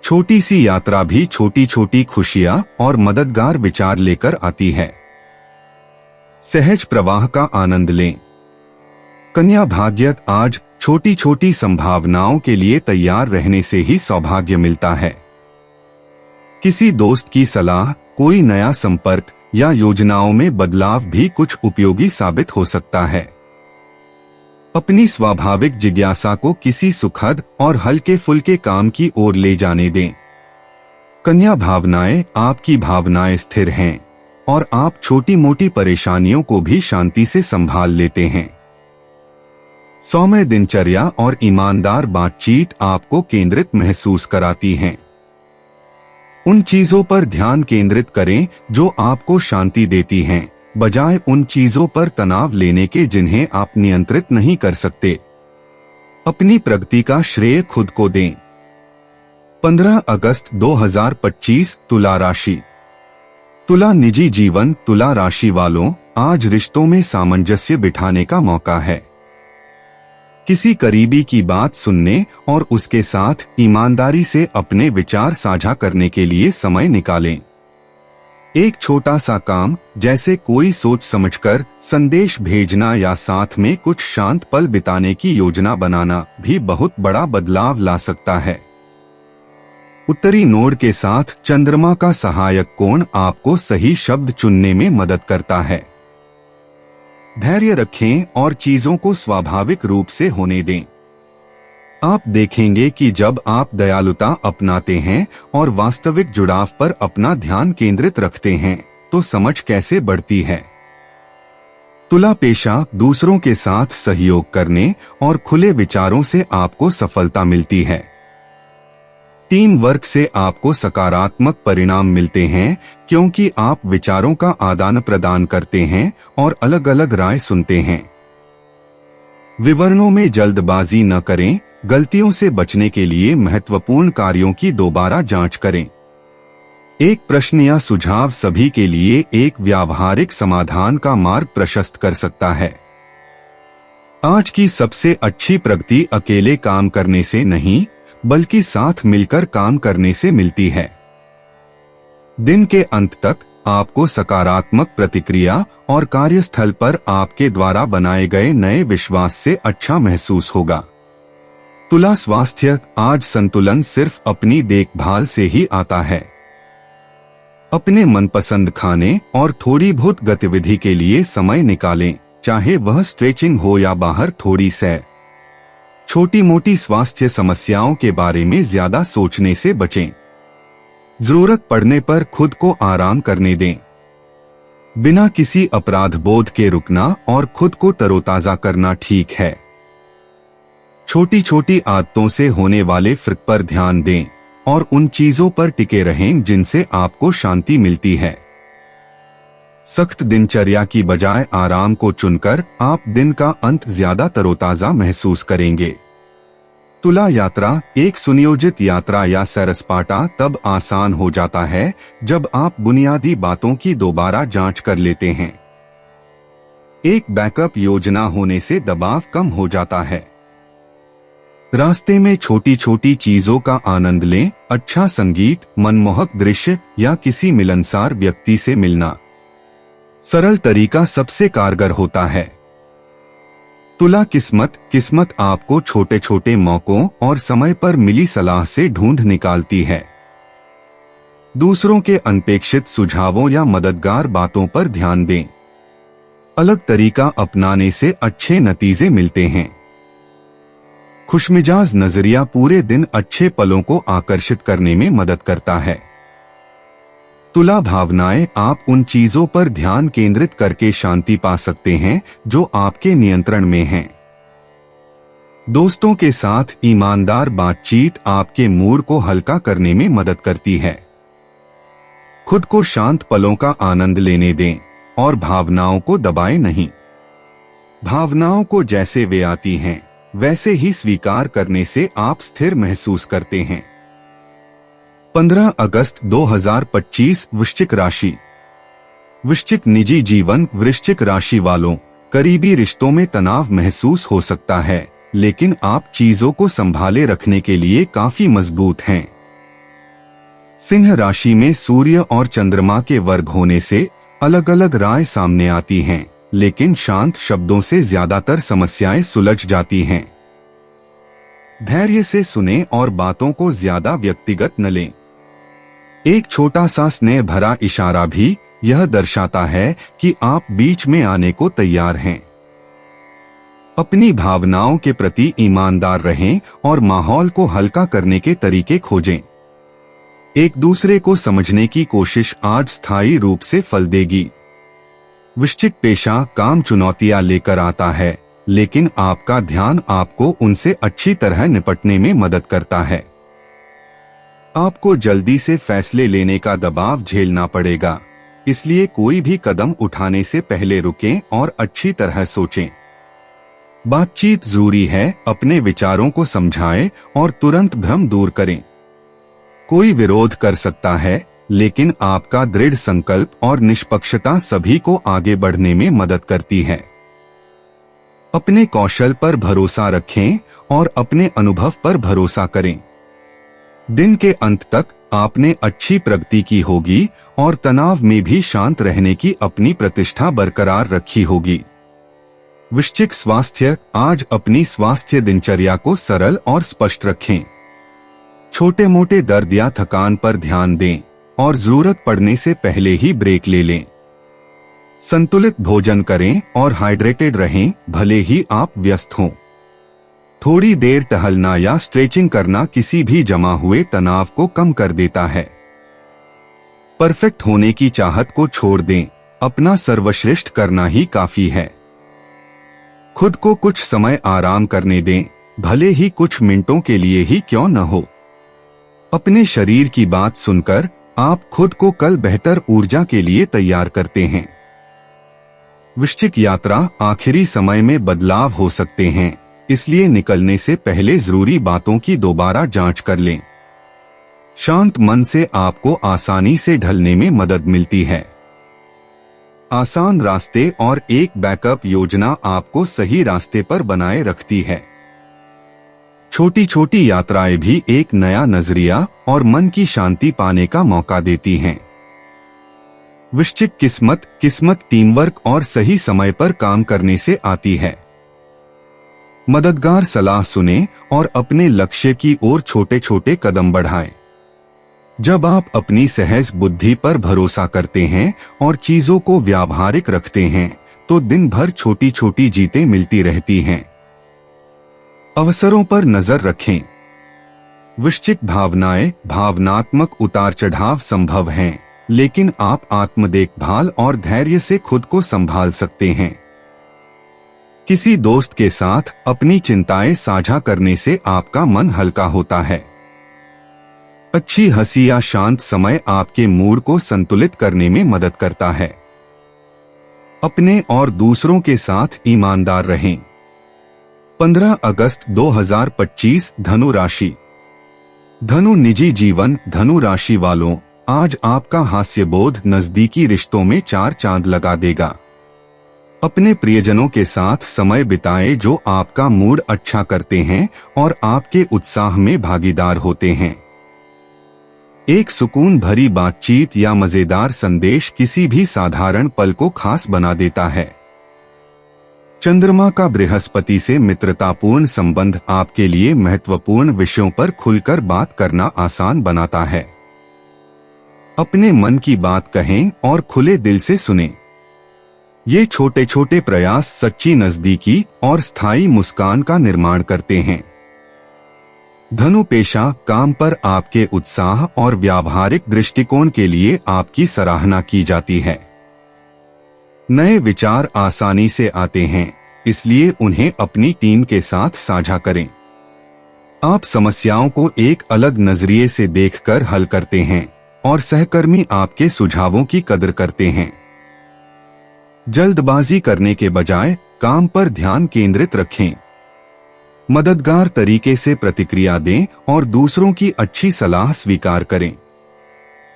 छोटी सी यात्रा भी छोटी छोटी खुशियां और मददगार विचार लेकर आती है। सहज प्रवाह का आनंद लें। कन्या भाग्य। आज छोटी छोटी संभावनाओं के लिए तैयार रहने से ही सौभाग्य मिलता है। किसी दोस्त की सलाह, कोई नया संपर्क या योजनाओं में बदलाव भी कुछ उपयोगी साबित हो सकता है। अपनी स्वाभाविक जिज्ञासा को किसी सुखद और हल्के फुल्के काम की ओर ले जाने दें। कन्या भावनाएं। आपकी भावनाएं स्थिर हैं और आप छोटी मोटी परेशानियों को भी शांति से संभाल लेते हैं। सौम्य दिनचर्या और ईमानदार बातचीत आपको केंद्रित महसूस कराती हैं। उन चीजों पर ध्यान केंद्रित करें जो आपको शांति देती हैं, बजाय उन चीजों पर तनाव लेने के जिन्हें आप नियंत्रित नहीं कर सकते। अपनी प्रगति का श्रेय खुद को दें। 15 अगस्त 2025 तुला राशि। तुला निजी जीवन। तुला राशि वालों, आज रिश्तों में सामंजस्य बिठाने का मौका है। किसी करीबी की बात सुनने और उसके साथ ईमानदारी से अपने विचार साझा करने के लिए समय निकालें। एक छोटा सा काम, जैसे कोई सोच समझकर संदेश भेजना या साथ में कुछ शांत पल बिताने की योजना बनाना, भी बहुत बड़ा बदलाव ला सकता है। उत्तरी नोड के साथ चंद्रमा का सहायक कोण आपको सही शब्द चुनने में मदद करता है। धैर्य रखें और चीजों को स्वाभाविक रूप से होने दें। आप देखेंगे कि जब आप दयालुता अपनाते हैं और वास्तविक जुड़ाव पर अपना ध्यान केंद्रित रखते हैं तो समझ कैसे बढ़ती है। तुला पेशा दूसरों के साथ सहयोग करने और खुले विचारों से आपको सफलता मिलती है। टीम वर्क से आपको सकारात्मक परिणाम मिलते हैं क्योंकि आप विचारों का आदान प्रदान करते हैं और अलग अलग राय सुनते हैं। विवरणों में जल्दबाजी न करें। गलतियों से बचने के लिए महत्वपूर्ण कार्यों की दोबारा जांच करें। एक प्रश्न या सुझाव सभी के लिए एक व्यावहारिक समाधान का मार्ग प्रशस्त कर सकता है। आज की सबसे अच्छी प्रगति अकेले काम करने से नहीं बल्कि साथ मिलकर काम करने से मिलती है। दिन के अंत तक आपको सकारात्मक प्रतिक्रिया और कार्यस्थल पर आपके द्वारा बनाए गए नए विश्वास से अच्छा महसूस होगा। तुला स्वास्थ्य। आज संतुलन सिर्फ अपनी देखभाल से ही आता है। अपने मनपसंद खाने और थोड़ी बहुत गतिविधि के लिए समय निकालें, चाहे वह स्ट्रेचिंग हो या बाहर थोड़ी सैर। छोटी मोटी स्वास्थ्य समस्याओं के बारे में ज्यादा सोचने से बचें। जरूरत पड़ने पर खुद को आराम करने दें। बिना किसी अपराध बोध के रुकना और खुद को तरोताजा करना ठीक है। छोटी छोटी आदतों से होने वाले फर्क पर ध्यान दें और उन चीजों पर टिके रहें जिनसे आपको शांति मिलती है। सख्त दिनचर्या की बजाय आराम को चुनकर आप दिन का अंत ज्यादा तरोताजा महसूस करेंगे। तुला यात्रा। एक सुनियोजित यात्रा या सैर-सपाटा तब आसान हो जाता है जब आप बुनियादी बातों की दोबारा जांच कर लेते हैं। एक बैकअप योजना होने से दबाव कम हो जाता है। रास्ते में छोटी छोटी चीजों का आनंद लें। अच्छा संगीत, मनमोहक दृश्य या किसी मिलनसार व्यक्ति से मिलना। सरल तरीका सबसे कारगर होता है। तुला किस्मत आपको छोटे छोटे मौकों और समय पर मिली सलाह से ढूंढ निकालती है। दूसरों के अनपेक्षित सुझावों या मददगार बातों पर ध्यान दें। अलग तरीका अपनाने से अच्छे नतीजे मिलते हैं। खुशमिजाज नजरिया पूरे दिन अच्छे पलों को आकर्षित करने में मदद करता है। तुला भावनाएं। आप उन चीजों पर ध्यान केंद्रित करके शांति पा सकते हैं जो आपके नियंत्रण में हैं। दोस्तों के साथ ईमानदार बातचीत आपके मूड को हल्का करने में मदद करती है। खुद को शांत पलों का आनंद लेने दें और भावनाओं को दबाएं नहीं। भावनाओं को जैसे वे आती हैं वैसे ही स्वीकार करने से आप स्थिर महसूस करते हैं। 15 अगस्त 2025 वृश्चिक राशि। वृश्चिक निजी जीवन। वृश्चिक राशि वालों, करीबी रिश्तों में तनाव महसूस हो सकता है, लेकिन आप चीजों को संभाले रखने के लिए काफी मजबूत हैं। सिंह राशि में सूर्य और चंद्रमा के वर्ग होने से अलग अलग राय सामने आती हैं, लेकिन शांत शब्दों से ज्यादातर समस्याएं सुलझ जाती हैं। धैर्य से सुनें और बातों को ज्यादा व्यक्तिगत न लें। एक छोटा सा स्नेह भरा इशारा भी यह दर्शाता है कि आप बीच में आने को तैयार हैं। अपनी भावनाओं के प्रति ईमानदार रहें और माहौल को हल्का करने के तरीके खोजें। एक दूसरे को समझने की कोशिश आज स्थायी रूप से फल देगी। वृश्चिक पेशा। काम चुनौतियां लेकर आता है, लेकिन आपका ध्यान आपको उनसे अच्छी तरह निपटने में मदद करता है। आपको जल्दी से फैसले लेने का दबाव झेलना पड़ेगा, इसलिए कोई भी कदम उठाने से पहले रुकें और अच्छी तरह सोचें। बातचीत जरूरी है। अपने विचारों को समझाएं और तुरंत भ्रम दूर करें। कोई विरोध कर सकता है, लेकिन आपका दृढ़ संकल्प और निष्पक्षता सभी को आगे बढ़ने में मदद करती है। अपने कौशल पर भरोसा रखें और अपने अनुभव पर भरोसा करें। दिन के अंत तक आपने अच्छी प्रगति की होगी और तनाव में भी शांत रहने की अपनी प्रतिष्ठा बरकरार रखी होगी। वृश्चिक स्वास्थ्य। आज अपनी स्वास्थ्य दिनचर्या को सरल और स्पष्ट रखें। छोटे मोटे दर्द या थकान पर ध्यान दें और जरूरत पड़ने से पहले ही ब्रेक ले लें। संतुलित भोजन करें और हाइड्रेटेड रहें, भले ही आप व्यस्त हों। थोड़ी देर टहलना या स्ट्रेचिंग करना किसी भी जमा हुए तनाव को कम कर देता है। परफेक्ट होने की चाहत को छोड़ दें, अपना सर्वश्रेष्ठ करना ही काफी है। खुद को कुछ समय आराम करने दें, भले ही कुछ मिनटों के लिए ही क्यों न हो। अपने शरीर की बात सुनकर आप खुद को कल बेहतर ऊर्जा के लिए तैयार करते हैं। वृश्चिक यात्रा आखिरी समय में बदलाव हो सकते हैं, इसलिए निकलने से पहले जरूरी बातों की दोबारा जांच कर लें। शांत मन से आपको आसानी से ढलने में मदद मिलती है। आसान रास्ते और एक बैकअप योजना आपको सही रास्ते पर बनाए रखती है। छोटी छोटी यात्राएं भी एक नया नजरिया और मन की शांति पाने का मौका देती हैं। वृश्चिक किस्मत टीमवर्क और सही समय पर काम करने से आती है। मददगार सलाह सुने और अपने लक्ष्य की ओर छोटे छोटे कदम बढ़ाएं। जब आप अपनी सहज बुद्धि पर भरोसा करते हैं और चीजों को व्यावहारिक रखते हैं, तो दिन भर छोटी छोटी जीतें मिलती रहती हैं। अवसरों पर नजर रखें। वृश्चिक भावनात्मक उतार चढ़ाव संभव हैं, लेकिन आप आत्म देखभाल और धैर्य से खुद को संभाल सकते हैं। किसी दोस्त के साथ अपनी चिंताएं साझा करने से आपका मन हल्का होता है। अच्छी हंसी या शांत समय आपके मूड को संतुलित करने में मदद करता है। अपने और दूसरों के साथ ईमानदार रहें। 15 अगस्त 2025 धनु राशि। धनु निजी जीवन। धनु राशि वालों, आज आपका हास्यबोध नजदीकी रिश्तों में 4 चांद लगा देगा। अपने प्रियजनों के साथ समय बिताएं जो आपका मूड अच्छा करते हैं और आपके उत्साह में भागीदार होते हैं। एक सुकून भरी बातचीत या मजेदार संदेश किसी भी साधारण पल को खास बना देता है। चंद्रमा का बृहस्पति से मित्रतापूर्ण संबंध आपके लिए महत्वपूर्ण विषयों पर खुलकर बात करना आसान बनाता है। अपने मन की बात कहें और खुले दिल से सुनें। ये छोटे छोटे प्रयास सच्ची नजदीकी और स्थायी मुस्कान का निर्माण करते हैं। धनु पेशा। काम पर आपके उत्साह और व्यावहारिक दृष्टिकोण के लिए आपकी सराहना की जाती है। नए विचार आसानी से आते हैं, इसलिए उन्हें अपनी टीम के साथ साझा करें। आप समस्याओं को एक अलग नजरिए से देखकर हल करते हैं और सहकर्मी आपके सुझावों की कदर करते हैं। जल्दबाजी करने के बजाय काम पर ध्यान केंद्रित रखें। मददगार तरीके से प्रतिक्रिया दें और दूसरों की अच्छी सलाह स्वीकार करें।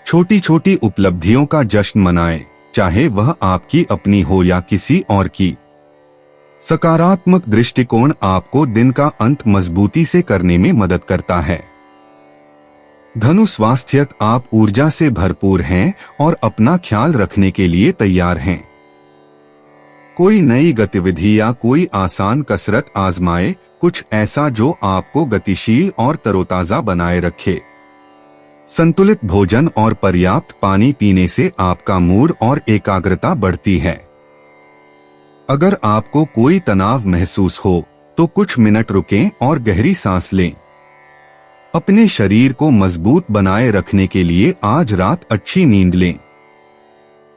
छोटी छोटी उपलब्धियों का जश्न मनाएं, चाहे वह आपकी अपनी हो या किसी और की। सकारात्मक दृष्टिकोण आपको दिन का अंत मजबूती से करने में मदद करता है। धनु स्वास्थ्य। आप ऊर्जा से भरपूर हैं और अपना ख्याल रखने के लिए तैयार हैं। कोई नई गतिविधि या कोई आसान कसरत आजमाएं, कुछ ऐसा जो आपको गतिशील और तरोताजा बनाए रखे। संतुलित भोजन और पर्याप्त पानी पीने से आपका मूड और एकाग्रता बढ़ती है। अगर आपको कोई तनाव महसूस हो तो कुछ मिनट रुकें और गहरी सांस लें। अपने शरीर को मजबूत बनाए रखने के लिए आज रात अच्छी नींद लें।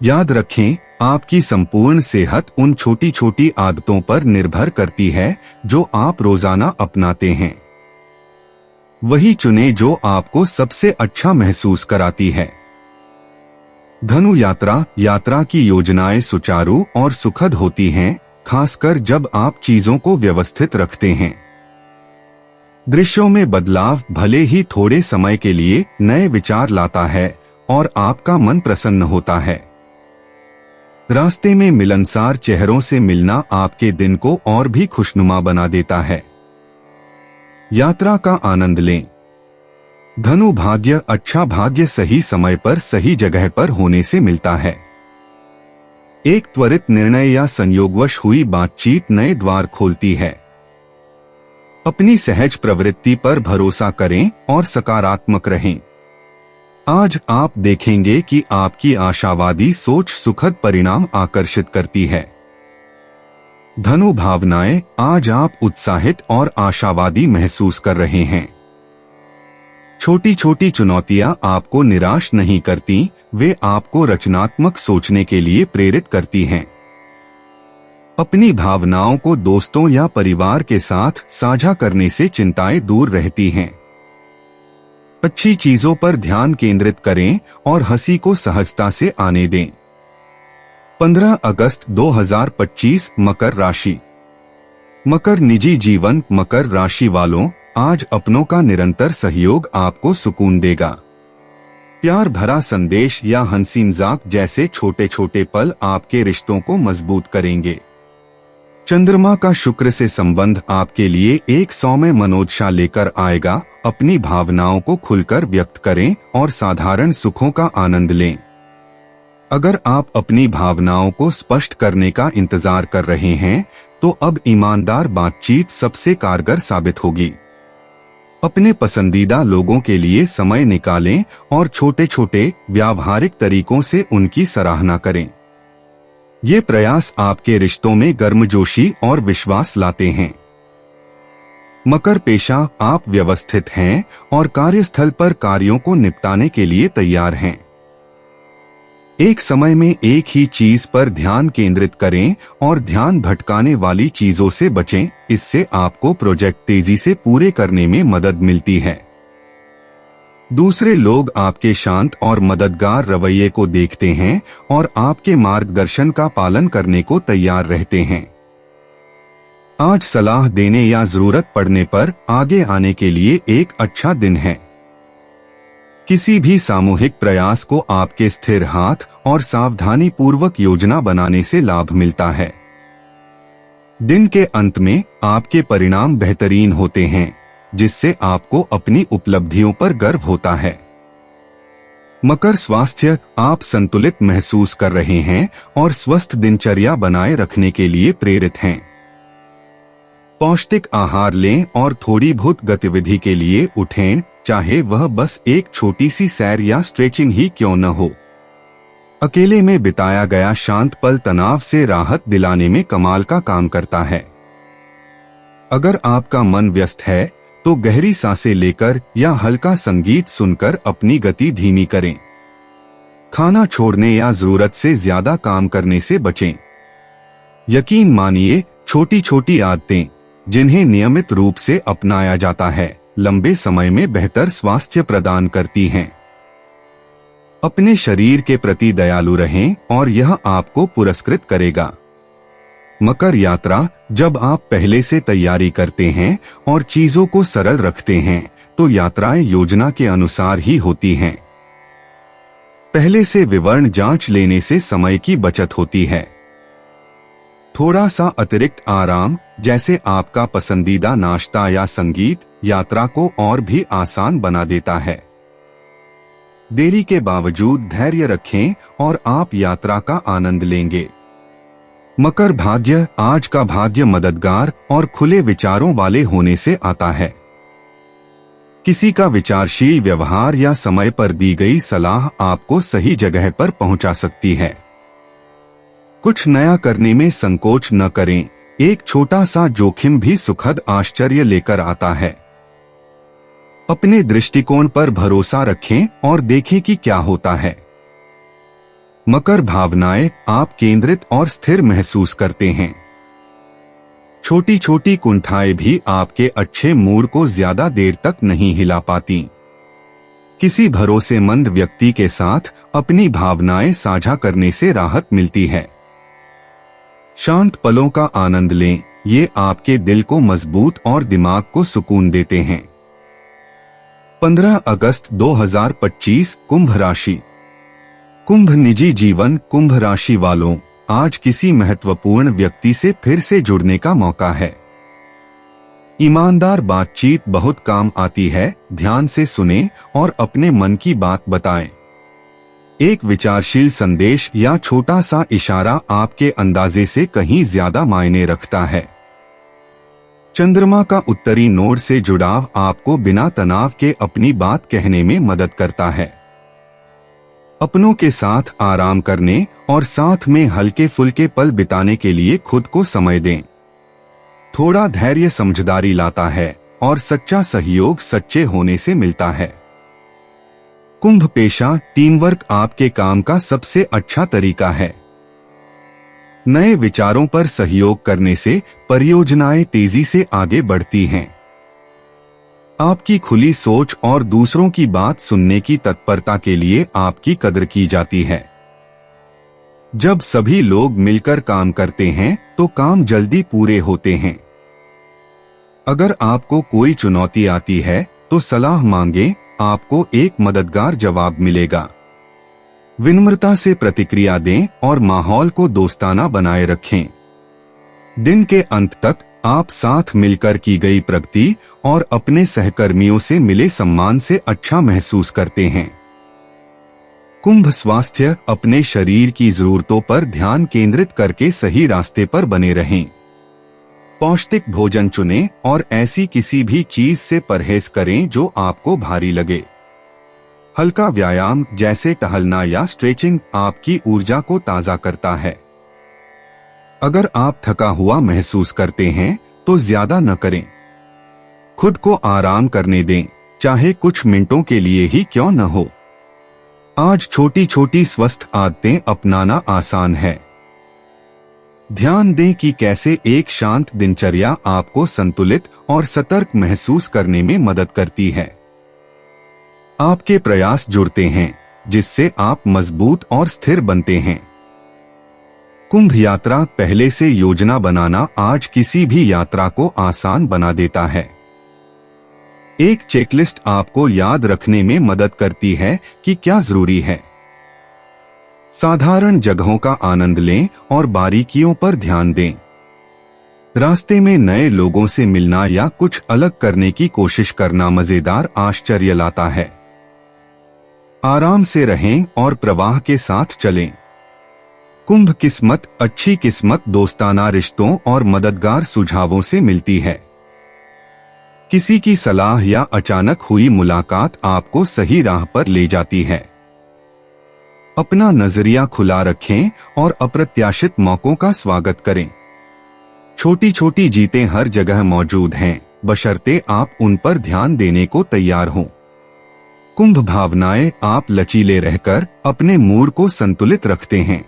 याद रखें, आपकी संपूर्ण सेहत उन छोटी छोटी आदतों पर निर्भर करती है जो आप रोजाना अपनाते हैं। वही चुनें जो आपको सबसे अच्छा महसूस कराती है। धनु यात्रा की योजनाएं सुचारू और सुखद होती हैं, खासकर जब आप चीजों को व्यवस्थित रखते हैं। दृश्यों में बदलाव भले ही थोड़े समय के लिए नए विचार लाता है और आपका मन प्रसन्न होता है। रास्ते में मिलनसार चेहरों से मिलना आपके दिन को और भी खुशनुमा बना देता है। यात्रा का आनंद लें। धनु अच्छा भाग्य सही समय पर सही जगह पर होने से मिलता है। एक त्वरित निर्णय या संयोगवश हुई बातचीत नए द्वार खोलती है। अपनी सहज प्रवृत्ति पर भरोसा करें और सकारात्मक रहें। आज आप देखेंगे कि आपकी आशावादी सोच सुखद परिणाम आकर्षित करती है। धनु भावनाएं, आज आप उत्साहित और आशावादी महसूस कर रहे हैं। छोटी छोटी चुनौतियां आपको निराश नहीं करती, वे आपको रचनात्मक सोचने के लिए प्रेरित करती हैं। अपनी भावनाओं को दोस्तों या परिवार के साथ साझा करने से चिंताएं दूर रहती हैं। अच्छी चीजों पर ध्यान केंद्रित करें और हंसी को सहजता से आने दें। 15 अगस्त 2025 मकर राशि। मकर निजी जीवन। मकर राशि वालों, आज अपनों का निरंतर सहयोग आपको सुकून देगा। प्यार भरा संदेश या हंसी मजाक जैसे छोटे छोटे पल आपके रिश्तों को मजबूत करेंगे। चंद्रमा का शुक्र से संबंध आपके लिए एक सौम्य मनोदशा लेकर आएगा। अपनी भावनाओं को खुलकर व्यक्त करें और साधारण सुखों का आनंद लें। अगर आप अपनी भावनाओं को स्पष्ट करने का इंतजार कर रहे हैं, तो अब ईमानदार बातचीत सबसे कारगर साबित होगी। अपने पसंदीदा लोगों के लिए समय निकालें और छोटे छोटे व्यावहारिक तरीकों से उनकी सराहना करें। ये प्रयास आपके रिश्तों में गर्मजोशी और विश्वास लाते हैं। मकर पेशा, आप व्यवस्थित हैं और कार्यस्थल पर कार्यों को निपटाने के लिए तैयार हैं। एक समय में एक ही चीज पर ध्यान केंद्रित करें और ध्यान भटकाने वाली चीजों से बचें। इससे आपको प्रोजेक्ट तेजी से पूरे करने में मदद मिलती है। दूसरे लोग आपके शांत और मददगार रवैये को देखते हैं और आपके मार्गदर्शन का पालन करने को तैयार रहते हैं। आज सलाह देने या जरूरत पड़ने पर आगे आने के लिए एक अच्छा दिन है। किसी भी सामूहिक प्रयास को आपके स्थिर हाथ और सावधानी पूर्वक योजना बनाने से लाभ मिलता है। दिन के अंत में आपके परिणाम बेहतरीन होते हैं, जिससे आपको अपनी उपलब्धियों पर गर्व होता है। मकर स्वास्थ्य, आप संतुलित महसूस कर रहे हैं और स्वस्थ दिनचर्या बनाए रखने के लिए प्रेरित हैं। पौष्टिक आहार लें और थोड़ी बहुत गतिविधि के लिए उठें, चाहे वह बस एक छोटी सी सैर या स्ट्रेचिंग ही क्यों न हो। अकेले में बिताया गया शांत पल तनाव से राहत दिलाने में कमाल का काम करता है। अगर आपका मन व्यस्त है, तो गहरी सांसें लेकर या हल्का संगीत सुनकर अपनी गति धीमी करें। खाना छोड़ने या जरूरत से ज्यादा काम करने से बचें। यकीन मानिए, छोटी छोटी आदतें जिन्हें नियमित रूप से अपनाया जाता है, लंबे समय में बेहतर स्वास्थ्य प्रदान करती हैं। अपने शरीर के प्रति दयालु रहें और यह आपको पुरस्कृत करेगा। मकर यात्रा, जब आप पहले से तैयारी करते हैं और चीजों को सरल रखते हैं, तो यात्राएं योजना के अनुसार ही होती हैं। पहले से विवरण जांच लेने से समय की बचत होती है। थोड़ा सा अतिरिक्त आराम, जैसे आपका पसंदीदा नाश्ता या संगीत, यात्रा को और भी आसान बना देता है। देरी के बावजूद धैर्य रखें और आप यात्रा का आनंद लेंगे। मकर भाग्य, आज का भाग्य मददगार और खुले विचारों वाले होने से आता है। किसी का विचारशील व्यवहार या समय पर दी गई सलाह आपको सही जगह पर पहुंचा सकती है। कुछ नया करने में संकोच न करें, एक छोटा सा जोखिम भी सुखद आश्चर्य लेकर आता है। अपने दृष्टिकोण पर भरोसा रखें और देखें कि क्या होता है। मकर भावनाएं, आप केंद्रित और स्थिर महसूस करते हैं। छोटी छोटी कुंठाएं भी आपके अच्छे मूड को ज्यादा देर तक नहीं हिला पाती। किसी भरोसेमंद व्यक्ति के साथ अपनी भावनाएं साझा करने से राहत मिलती है। शांत पलों का आनंद लें, ये आपके दिल को मजबूत और दिमाग को सुकून देते हैं। 15 अगस्त 2025 कुंभ राशि। कुंभ निजी जीवन। कुंभ राशि वालों, आज किसी महत्वपूर्ण व्यक्ति से फिर से जुड़ने का मौका है। ईमानदार बातचीत बहुत काम आती है। ध्यान से सुनें और अपने मन की बात बताएं। एक विचारशील संदेश या छोटा सा इशारा आपके अंदाजे से कहीं ज्यादा मायने रखता है। चंद्रमा का उत्तरी नोड से जुड़ाव आपको बिना तनाव के अपनी बात कहने में मदद करता है। अपनों के साथ आराम करने और साथ में हल्के फुल्के पल बिताने के लिए खुद को समय दें। थोड़ा धैर्य समझदारी लाता है और सच्चा सहयोग सच्चे होने से मिलता है। कुंभ पेशा टीम वर्क आपके काम का सबसे अच्छा तरीका है। नए विचारों पर सहयोग करने से परियोजनाएं तेजी से आगे बढ़ती हैं। आपकी खुली सोच और दूसरों की बात सुनने की तत्परता के लिए आपकी कदर की जाती है। जब सभी लोग मिलकर काम करते हैं तो काम जल्दी पूरे होते हैं। अगर आपको कोई चुनौती आती है तो सलाह मांगे, आपको एक मददगार जवाब मिलेगा। विनम्रता से प्रतिक्रिया दें और माहौल को दोस्ताना बनाए रखें। दिन के अंत तक आप साथ मिलकर की गई प्रगति और अपने सहकर्मियों से मिले सम्मान से अच्छा महसूस करते हैं। कुंभ स्वास्थ्य अपने शरीर की जरूरतों पर ध्यान केंद्रित करके सही रास्ते पर बने रहें। पौष्टिक भोजन चुनें और ऐसी किसी भी चीज से परहेज करें जो आपको भारी लगे। हल्का व्यायाम जैसे टहलना या स्ट्रेचिंग आपकी ऊर्जा को ताजा करता है। अगर आप थका हुआ महसूस करते हैं तो ज्यादा न करें। खुद को आराम करने दें, चाहे कुछ मिनटों के लिए ही क्यों न हो। आज छोटी छोटी स्वस्थ आदतें अपनाना आसान है। ध्यान दें कि कैसे एक शांत दिनचर्या आपको संतुलित और सतर्क महसूस करने में मदद करती है। आपके प्रयास जुड़ते हैं जिससे आप मजबूत और स्थिर बनते हैं। कुंभ यात्रा पहले से योजना बनाना आज किसी भी यात्रा को आसान बना देता है। एक चेकलिस्ट आपको याद रखने में मदद करती है कि क्या जरूरी है। साधारण जगहों का आनंद लें और बारीकियों पर ध्यान दें। रास्ते में नए लोगों से मिलना या कुछ अलग करने की कोशिश करना मजेदार आश्चर्य लाता है। आराम से रहें और प्रवाह के साथ चलें। कुंभ किस्मत अच्छी किस्मत दोस्ताना रिश्तों और मददगार सुझावों से मिलती है। किसी की सलाह या अचानक हुई मुलाकात आपको सही राह पर ले जाती है। अपना नजरिया खुला रखें और अप्रत्याशित मौकों का स्वागत करें। छोटी छोटी जीतें हर जगह मौजूद हैं, बशर्ते आप उन पर ध्यान देने को तैयार हों। कुंभ भावनाएं आप लचीले रहकर अपने मूड को संतुलित रखते हैं।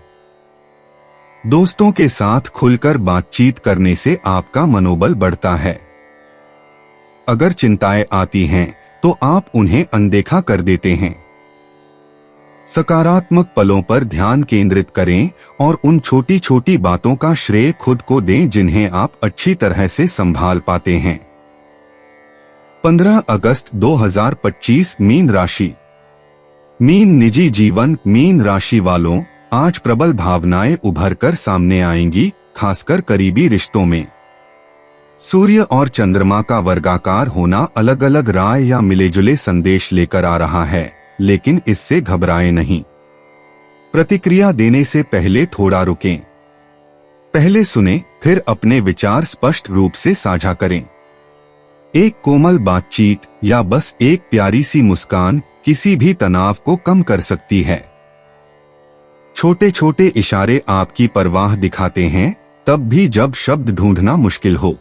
दोस्तों के साथ खुलकर बातचीत करने से आपका मनोबल बढ़ता है। अगर चिंताएं आती हैं तो आप उन्हें अनदेखा कर देते हैं। सकारात्मक पलों पर ध्यान केंद्रित करें और उन छोटी छोटी बातों का श्रेय खुद को दें जिन्हें आप अच्छी तरह से संभाल पाते हैं। 15 अगस्त 2025 मीन राशि। मीन निजी जीवन। मीन राशि वालों, आज प्रबल भावनाएं उभर कर सामने आएंगी, खासकर करीबी रिश्तों में। सूर्य और चंद्रमा का वर्गाकार होना अलग अलग राय या मिलेजुले संदेश लेकर आ रहा है, लेकिन इससे घबराएं नहीं। प्रतिक्रिया देने से पहले थोड़ा रुकें। पहले सुनें, फिर अपने विचार स्पष्ट रूप से साझा करें। एक कोमल बातचीत या बस एक प्यारी सी मुस्कान किसी भी तनाव को कम कर सकती है। छोटे छोटे इशारे आपकी परवाह दिखाते हैं, तब भी जब शब्द ढूंढना मुश्किल हो।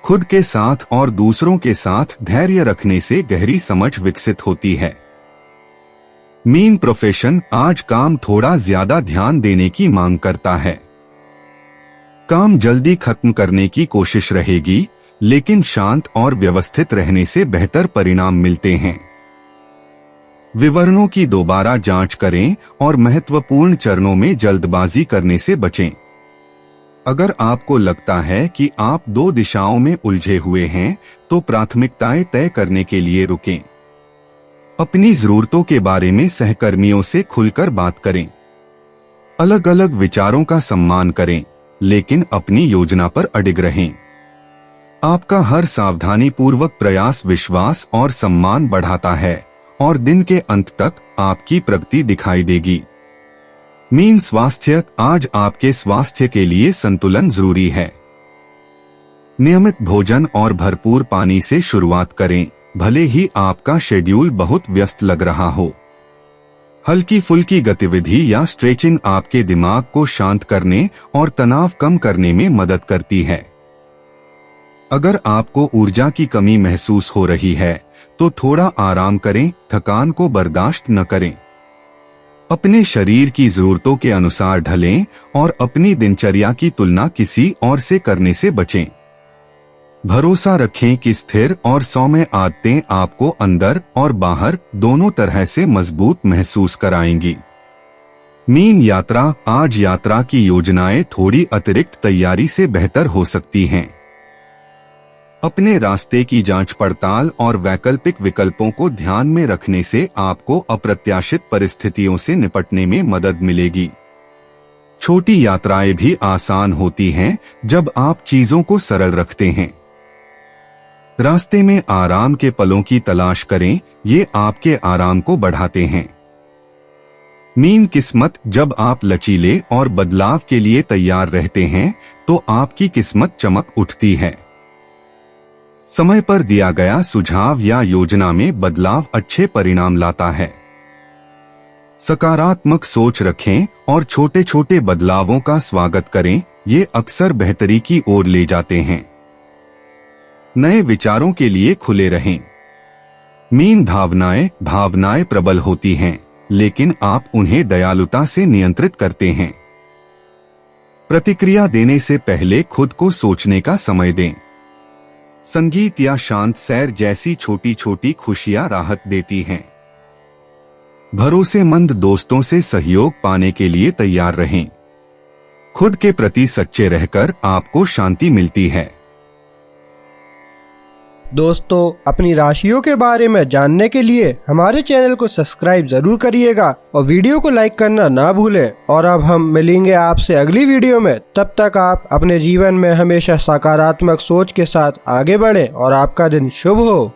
खुद के साथ और दूसरों के साथ धैर्य रखने से गहरी समझ विकसित होती है। Mean profession. आज काम थोड़ा ज्यादा ध्यान देने की मांग करता है। काम जल्दी खत्म करने की कोशिश रहेगी, लेकिन शांत और व्यवस्थित रहने से बेहतर परिणाम मिलते हैं। विवरणों की दोबारा जांच करें और महत्वपूर्ण चरणों में जल्दबाजी करने से बचें। अगर आपको लगता है कि आप दो दिशाओं में उलझे हुए हैं, तो प्राथमिकताएं तय करने के लिए रुकें। अपनी जरूरतों के बारे में सहकर्मियों से खुलकर बात करें। अलग अलग विचारों का सम्मान करें, लेकिन अपनी योजना पर अडिग रहें। आपका हर सावधानी पूर्वक प्रयास विश्वास और सम्मान बढ़ाता है और दिन के अंत तक आपकी प्रगति दिखाई देगी। मीन स्वास्थ्य। आज आपके स्वास्थ्य के लिए संतुलन जरूरी है। नियमित भोजन और भरपूर पानी से शुरुआत करें, भले ही आपका शेड्यूल बहुत व्यस्त लग रहा हो। हल्की फुल्की गतिविधि या स्ट्रेचिंग आपके दिमाग को शांत करने और तनाव कम करने में मदद करती है। अगर आपको ऊर्जा की कमी महसूस हो रही है तो थोड़ा आराम करें, थकान को बर्दाश्त न करें। अपने शरीर की जरूरतों के अनुसार ढलें और अपनी दिनचर्या की तुलना किसी और से करने से बचें। भरोसा रखें कि स्थिर और सौम्य आदतें आपको अंदर और बाहर दोनों तरह से मजबूत महसूस कराएंगी। मीन यात्रा। आज यात्रा की योजनाएं थोड़ी अतिरिक्त तैयारी से बेहतर हो सकती हैं। अपने रास्ते की जांच पड़ताल और वैकल्पिक विकल्पों को ध्यान में रखने से आपको अप्रत्याशित परिस्थितियों से निपटने में मदद मिलेगी। छोटी यात्राएं भी आसान होती हैं जब आप चीजों को सरल रखते हैं। रास्ते में आराम के पलों की तलाश करें, ये आपके आराम को बढ़ाते हैं। मीन किस्मत। जब आप लचीले और बदलाव के लिए तैयार रहते हैं तो आपकी किस्मत चमक उठती है। समय पर दिया गया सुझाव या योजना में बदलाव अच्छे परिणाम लाता है। सकारात्मक सोच रखें और छोटे छोटे बदलावों का स्वागत करें, ये अक्सर बेहतरी की ओर ले जाते हैं। नए विचारों के लिए खुले रहें। मीन भावनाएं प्रबल होती हैं, लेकिन आप उन्हें दयालुता से नियंत्रित करते हैं। प्रतिक्रिया देने से पहले खुद को सोचने का समय दें। संगीत या शांत सैर जैसी छोटी छोटी खुशियां राहत देती हैं। भरोसेमंद दोस्तों से सहयोग पाने के लिए तैयार रहें। खुद के प्रति सच्चे रहकर आपको शांति मिलती है। दोस्तों, अपनी राशियों के बारे में जानने के लिए हमारे चैनल को सब्सक्राइब जरूर करिएगा और वीडियो को लाइक करना ना भूलें। और अब हम मिलेंगे आपसे अगली वीडियो में। तब तक आप अपने जीवन में हमेशा सकारात्मक सोच के साथ आगे बढ़ें और आपका दिन शुभ हो।